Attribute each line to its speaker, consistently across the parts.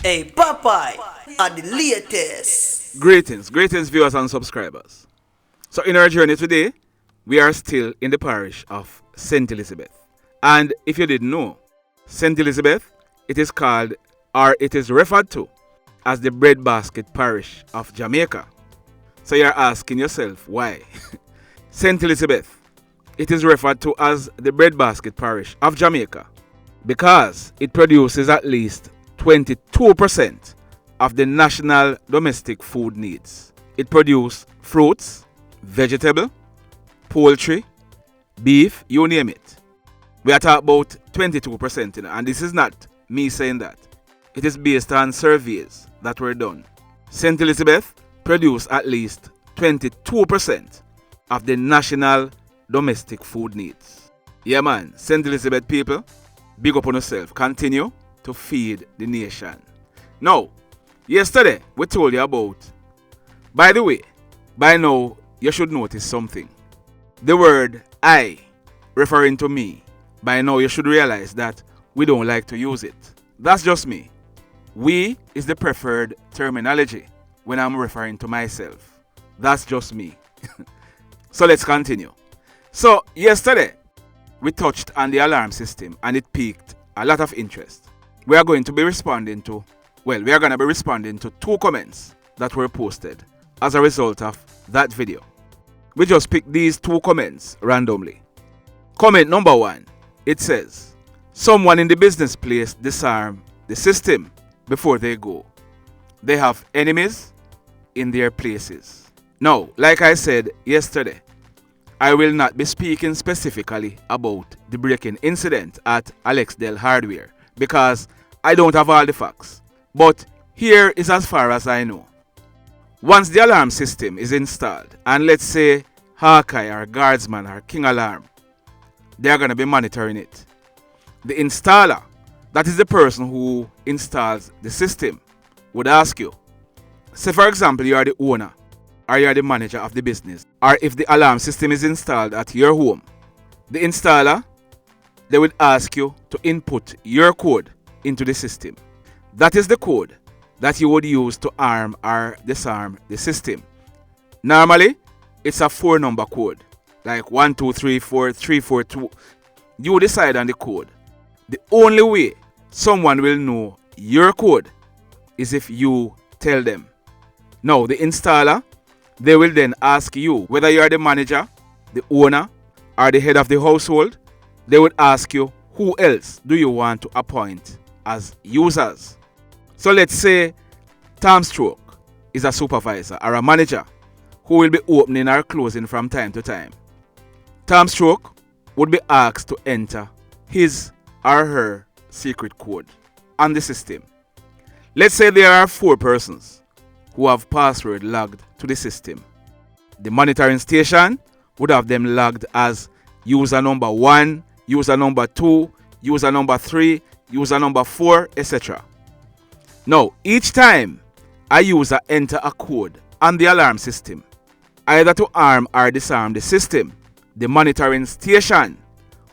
Speaker 1: Hey, Popeye are the latest.
Speaker 2: Greetings viewers and subscribers. So in our journey today, we are still in the parish of St. Elizabeth. And if you didn't know, St. Elizabeth, it is called, or it is referred to as the breadbasket parish of Jamaica. So you're asking yourself, why? St. Elizabeth, it is referred to as the breadbasket parish of Jamaica because it produces at least 22% of the national domestic food needs. It produces fruits, vegetable, poultry, beef, you name it. We are talking about 22%, and this is not me saying that. It is based on surveys that were done. St. Elizabeth produces at least 22% of the national domestic food needs. Yeah man, St. Elizabeth people, big up on yourself. Continue to feed the nation. Now, yesterday we told you about, by the way, by now you should notice something. The word I, referring to me, by now you should realize that we don't like to use it. That's just me. We is the preferred terminology when I'm referring to myself. That's just me. So let's continue. So yesterday we touched on the alarm system and it piqued a lot of interest. We are going to be responding to two comments that were posted as a result of that video. We just picked these two comments randomly. Comment number 1, it says, someone in the business place disarm the system before they go. They have enemies in their places. Now, like I said yesterday, I will not be speaking specifically about the break-in incident at Alexdale Hardware because I don't have all the facts. But here is as far as I know. Once the alarm system is installed, and let's say Parke or Guardsman or King Alarm, they are going to be monitoring it. The installer, that is the person who installs the system, would ask you, say for example you are the owner or you are the manager of the business, or if the alarm system is installed at your home, the installer, they would ask you to input your code into the system. That is the code that you would use to arm or disarm the system. Normally, it's a 4-number code, like 1, 2, 3, 4, 3, 4, 2. You decide on the code. The only way someone will know your code is if you tell them. Now, the installer, they will then ask you whether you are the manager, the owner, or the head of the household. They would ask you who else do you want to appoint as users. So let's say Tom Stroke is a supervisor or a manager who will be opening or closing from time to time. Tom Stroke would be asked to enter his or her secret code on the system. Let's say there are 4 persons who have password logged to the system. The monitoring station would have them logged as user number 1, user number 2, user number 3, user number 4, etc. Now, each time a user enter a code on the alarm system, either to arm or disarm the system, the monitoring station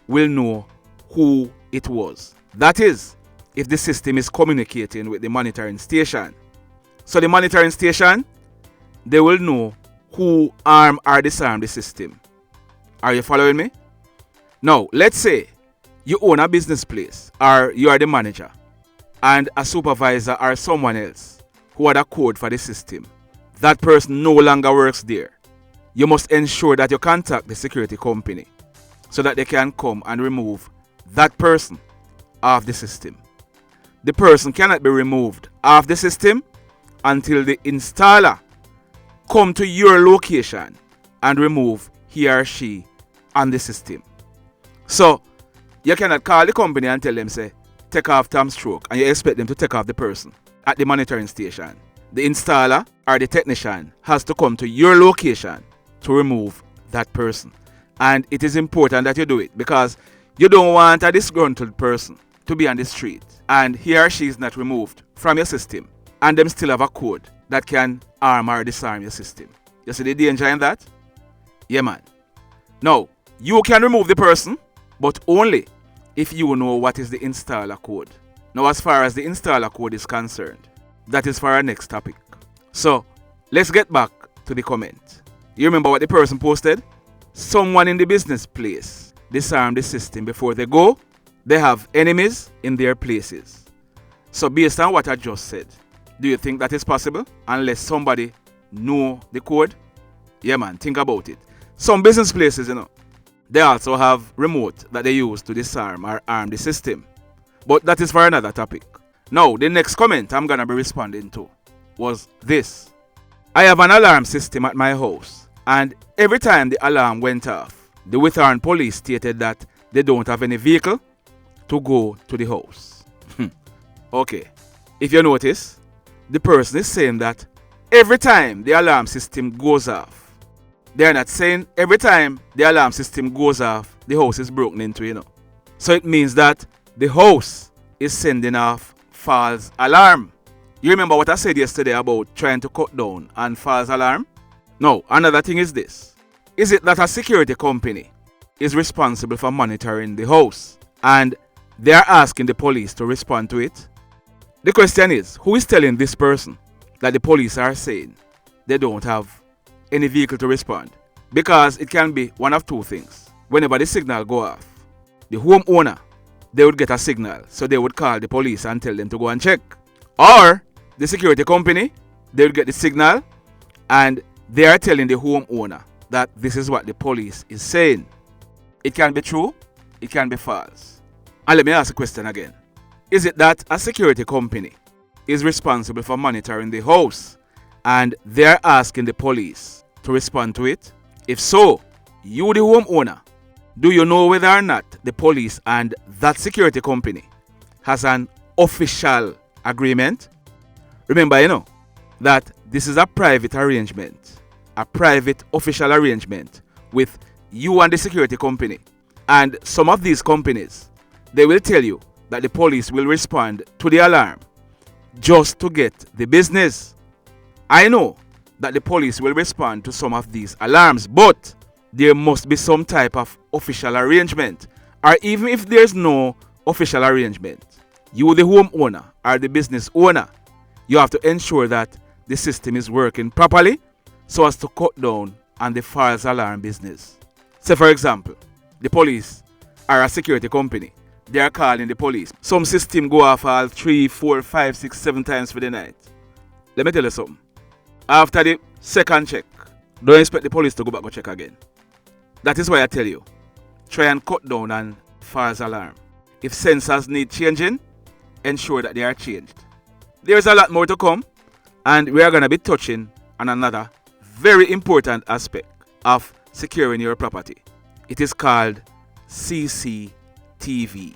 Speaker 2: will know who it was. That is, if the system is communicating with the monitoring station. So the monitoring station, they will know who arm or disarm the system. Are you following me? Now, let's say you own a business place or you are the manager and a supervisor or someone else who had a code for the system. That person no longer works there. You must ensure that you contact the security company so that they can come and remove that person off the system. The person cannot be removed off the system until the installer come to your location and remove he or she on the system. So you cannot call the company and tell them, say, take off Tom Stroke, and you expect them to take off the person at the monitoring station. The installer or the technician has to come to your location to remove that person. And it is important that you do it because you don't want a disgruntled person to be on the street and he or she is not removed from your system and them still have a code that can arm or disarm your system. You see the danger in that? Yeah man. Now, you can remove the person, but only if you know what is the installer code. Now, as far as the installer code is concerned, that is for our next topic. So, let's get back to the comment. You remember what the person posted? Someone in the business place disarm the system before they go. They have enemies in their places. So based on what I just said, do you think that is possible? Unless somebody know the code? Yeah man, think about it. Some business places, they also have remote that they use to disarm or arm the system. But that is for another topic. Now, the next comment I'm going to be responding to was this. I have an alarm system at my house, and every time the alarm went off, the Withorn police stated that they don't have any vehicle to go to the house. Okay, if you notice, the person is saying that every time the alarm system goes off. They are not saying every time the alarm system goes off, the house is broken into, So it means that the house is sending off false alarm. You remember what I said yesterday about trying to cut down on false alarm? Now, another thing is this. Is it that a security company is responsible for monitoring the house and they are asking the police to respond to it? The question is, who is telling this person that the police are saying they don't have any vehicle to respond? Because it can be one of two things. Whenever the signal go off, the homeowner, they would get a signal, so they would call the police and tell them to go and check. Or the security company, they would get the signal and they are telling the homeowner that this is what the police is saying. It can be true, it can be false. And let me ask a question again. Is it that a security company is responsible for monitoring the house and they are asking the police to respond to it? If so, you the homeowner, do you know whether or not the police and that security company has an official agreement? Remember, that this is a private arrangement, a private official arrangement with you and the security company. And some of these companies, they will tell you that the police will respond to the alarm just to get the business. I know that the police will respond to some of these alarms, but there must be some type of official arrangement. Or even if there's no official arrangement, you the homeowner or the business owner, you have to ensure that the system is working properly so as to cut down on the false alarm business. Say for example, the police or a security company, they are calling the police. Some system go off all 3, 4, 5, 6, 7 times for the night. Let me tell you something. After the second check, don't expect the police to go back and check again. That is why I tell you, try and cut down on false alarm. If sensors need changing, ensure that they are changed. There is a lot more to come, and we are going to be touching on another very important aspect of securing your property. It is called CCTV.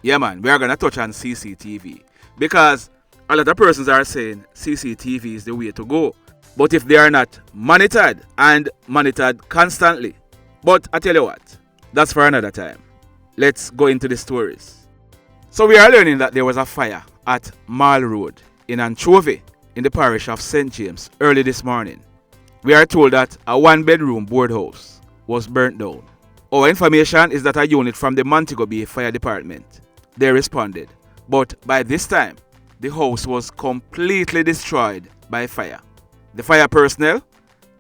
Speaker 2: Yeah man, we are going to touch on CCTV because a lot of persons are saying CCTV is the way to go. But if they are not monitored and monitored constantly, but I tell you what, that's for another time. Let's go into the stories. So we are learning that there was a fire at Mall Road in Anchovy in the parish of St. James early this morning. We are told that a one-bedroom board house was burnt down. Our information is that a unit from the Montego Bay Fire Department, they responded. But by this time, the house was completely destroyed by fire. The fire personnel,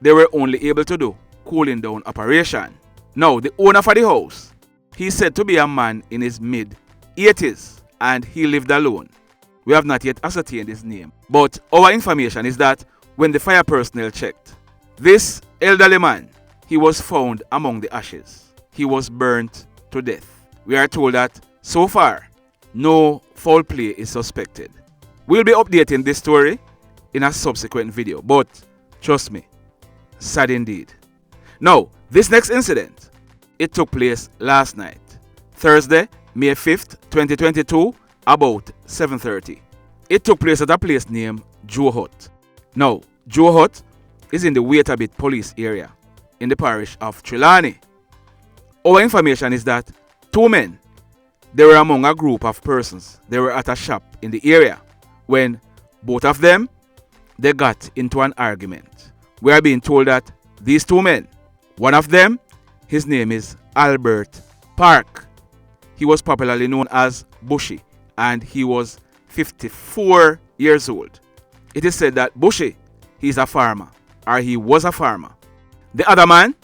Speaker 2: they were only able to do cooling down operation. Now, the owner for the house, he's said to be a man in his mid-80s and he lived alone. We have not yet ascertained his name, but our information is that when the fire personnel checked, this elderly man, he was found among the ashes. He was burnt to death. We are told that so far, no foul play is suspected. We'll be updating this story in a subsequent video, but trust me, sad indeed. Now, this next incident, it took place last night, Thursday, May 5th, 2022, about 7:30. It took place at a place named Joe Hut. Now, Joe Hut is in the Waitabit police area in the parish of Trelawny. Our information is that two men, they were among a group of persons. They were at a shop in the area when both of them, they got into an argument. We are being told that these two men, one of them, his name is Albert Parke. He was popularly known as Bushy, and he was 54 years old. It is said that Bushy, he's a farmer, or he was a farmer. The other man,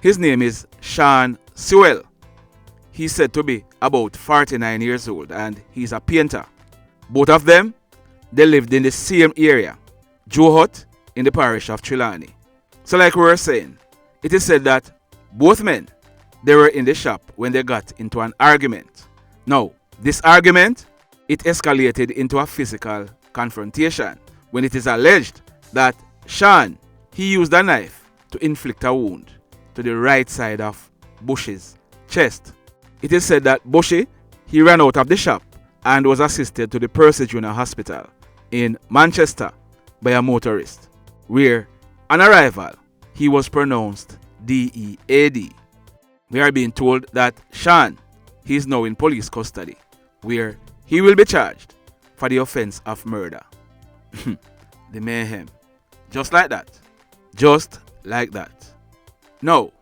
Speaker 2: his name is Shawn Sewell. He's said to be about 49 years old and he's a painter. Both of them, they lived in the same area, Joe Hut, in the parish of Trelawny. So like we were saying, it is said that both men, they were in the shop when they got into an argument. Now, this argument, it escalated into a physical confrontation when it is alleged that Shawn, he used a knife to inflict a wound to the right side of Bushy's chest. It is said that Bushy, he ran out of the shop and was assisted to the Parke Junior Hospital in Manchester by a motorist, where on arrival, he was pronounced DEAD. We are being told that Shawn, he is now in police custody, where he will be charged for the offense of murder. The mayhem. Just like that. Just like that. Now,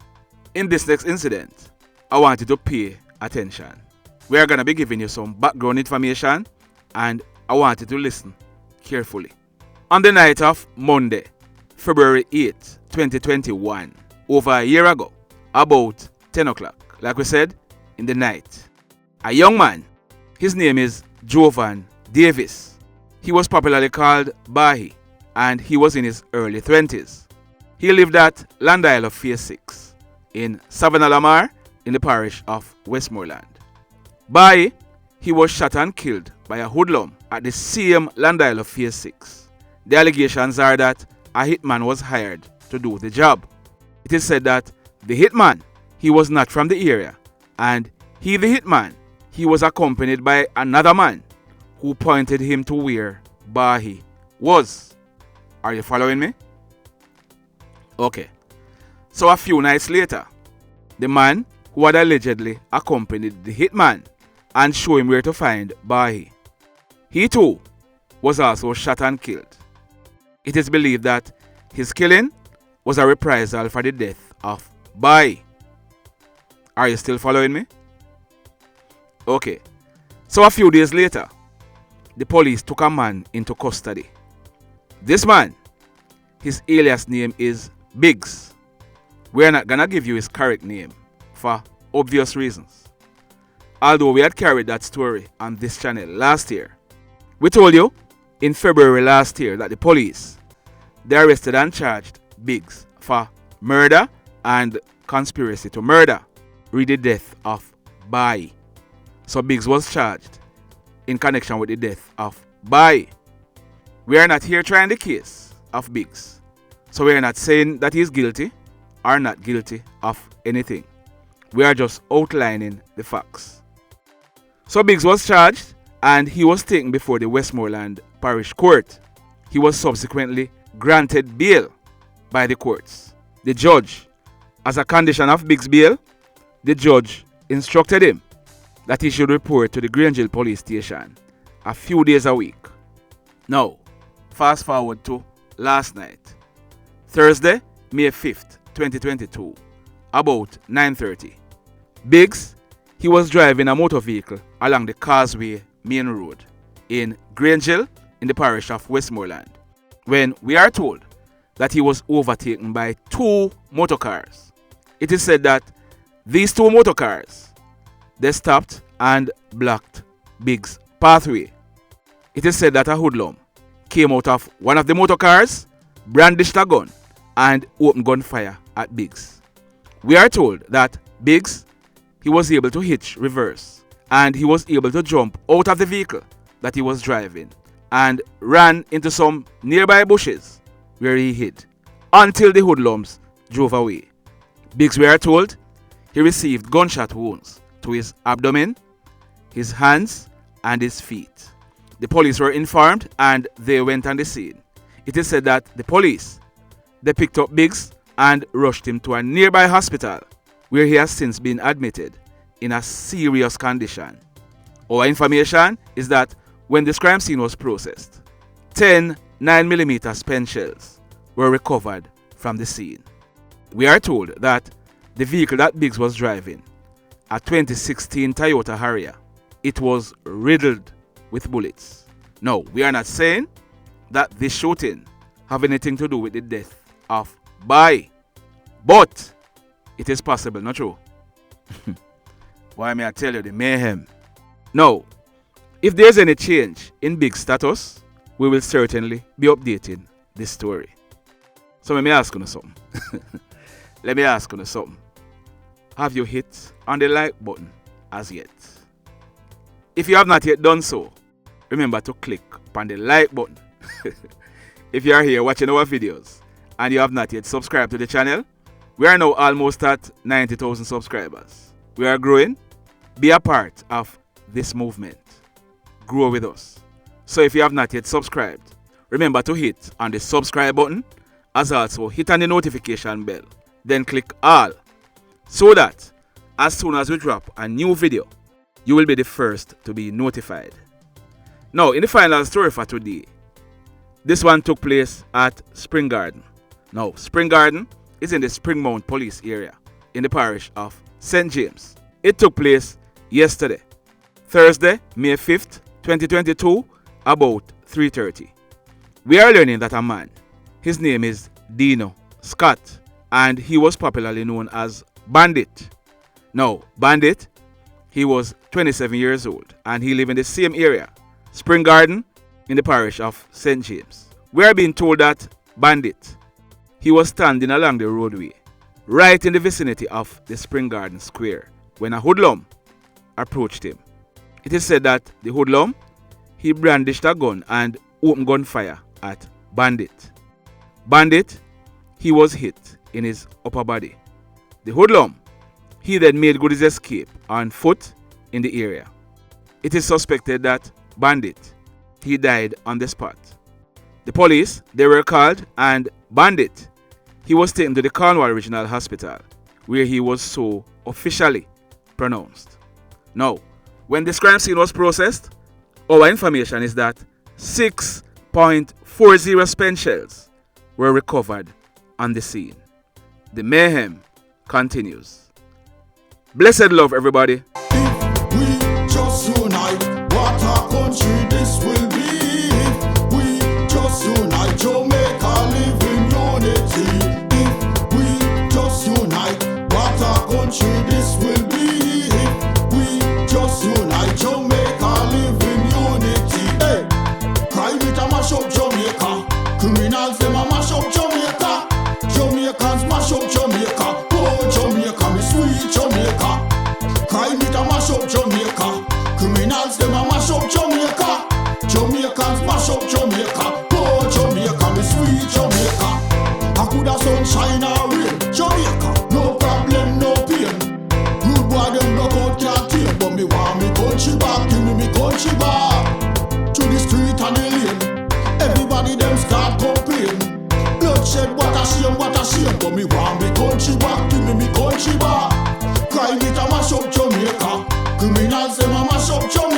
Speaker 2: in this next incident, I want you to pay attention. We are going to be giving you some background information and I want you to listen carefully. On the night of Monday, February 8, 2021, over a year ago, about 10 o'clock, like we said, in the night, a young man, his name is Jovan Davis. He was popularly called Bahi and he was in his early 20s. He lived at Land Isle of Phase 6 in Savannah Lamar in the parish of Westmoreland. Bahi, he was shot and killed by a hoodlum at the same Land Isle of Phase 6. The allegations are that a hitman was hired to do the job. It is said that the hitman, he was not from the area, and he, the hitman, he was accompanied by another man who pointed him to where Bahi was. Are you following me? Okay. So a few nights later, the man who had allegedly accompanied the hitman and showed him where to find Bahi, he too was also shot and killed. It is believed that his killing was a reprisal for the death of Bahi. Are you still following me? Okay. So a few days later, the police took a man into custody. This man, his alias name is Biggs. We're not gonna give you his correct name for obvious reasons. Although we had carried that story on this channel last year. We told you in February last year that the police, they arrested and charged Biggs for murder and conspiracy to murder with the death of Bahi. So Biggs was charged in connection with the death of Bahi. We are not here trying the case of Biggs. So we are not saying that he is guilty or not guilty of anything. We are just outlining the facts. So Biggs was charged and he was taken before the Westmoreland Parish Court. He was subsequently granted bail by the courts. The judge, as a condition of Biggs' bail, the judge instructed him that he should report to the Grange police station a few days a week. Now, fast forward to last night, Thursday, May 5th, 2022, about 9:30. Biggs, he was driving a motor vehicle along the Causeway Main Road in Grange in the parish of Westmoreland when we are told that he was overtaken by two motorcars. It is said that these two motorcars, they stopped and blocked Biggs' pathway. It is said that a hoodlum came out of one of the motorcars, brandished a gun, and opened gunfire at Biggs. We are told that Biggs, he was able to hitch reverse and he was able to jump out of the vehicle that he was driving and ran into some nearby bushes where he hid until the hoodlums drove away. Biggs, we are told, he received gunshot wounds to his abdomen, his hands, and his feet. The police were informed and they went on the scene. It is said that the police, they picked up Biggs and rushed him to a nearby hospital where he has since been admitted in a serious condition. Our information is that when this crime scene was processed, 10 9mm spent shells were recovered from the scene. We are told that the vehicle that Biggs was driving, a 2016 Toyota Harrier, it was riddled with bullets. No, we are not saying that this shooting have anything to do with the death of Boy, but it is possible, not true? Why may I tell you the mayhem? Now, if there's any change in big status, we will certainly be updating this story. So let me ask you something. Let me ask you something. Have you hit on the like button as yet? If you have not yet done so, remember to click on the like button. If you are here watching our videos and you have not yet subscribed to the channel, we are now almost at 90,000 subscribers. We are growing. Be a part of this movement. Grow with us. So if you have not yet subscribed, remember to hit on the subscribe button, as also hit on the notification bell. Then click all, so that as soon as we drop a new video, you will be the first to be notified. Now, in the final story for today, this one took place at Spring Garden. Now, Spring Garden is in the Springmount Police area in the parish of St. James. It took place yesterday, Thursday, May 5th, 2022, about 3:30. We are learning that a man, his name is Dino Scott, and he was popularly known as Bandit. Now, Bandit, he was 27 years old and he lived in the same area, Spring Garden, in the parish of St. James. We are being told that Bandit, he was standing along the roadway, right in the vicinity of the Spring Garden Square, when a hoodlum approached him. It is said that the hoodlum, he brandished a gun and opened gunfire at Bandit. Bandit, he was hit in his upper body. The hoodlum, he then made good his escape on foot in the area. It is suspected that Bandit, he died on the spot. The police, they were called, and Bandit, he was taken to the Cornwall Regional Hospital, where he was so officially pronounced. Now, when this crime scene was processed, our information is that 6.40 spent shells were recovered on the scene. The mayhem continues. Blessed love, everybody.
Speaker 3: If we just unite, what a country this will be. If we just unite, Jamaica live in unity. If we just unite, what a country this will be. If we just unite, Jamaica live in unity. Hey, crime it a mash up Jamaica. Criminals them a mash up Jamaica. Jamaicans mash up Jamaica. Oh Jamaica, me sweet Jamaica. Crime it a mash up Jamaica. Criminals them a mash up Jamaica. Jamaicans mash up Jamaica. Oh Jamaica, me sweet Jamaica. I coulda sunshine or rain. Jamaica, no problem, no pain. Rude boy them knock out can't tame, but me want me country back. Give me country back. To the street and the lane, everybody them start complain. Bloodshed, what a shame, but me want me country back. Give me country back. Crime it a mash up Jamaica. Criminals them a mash up Jamaica.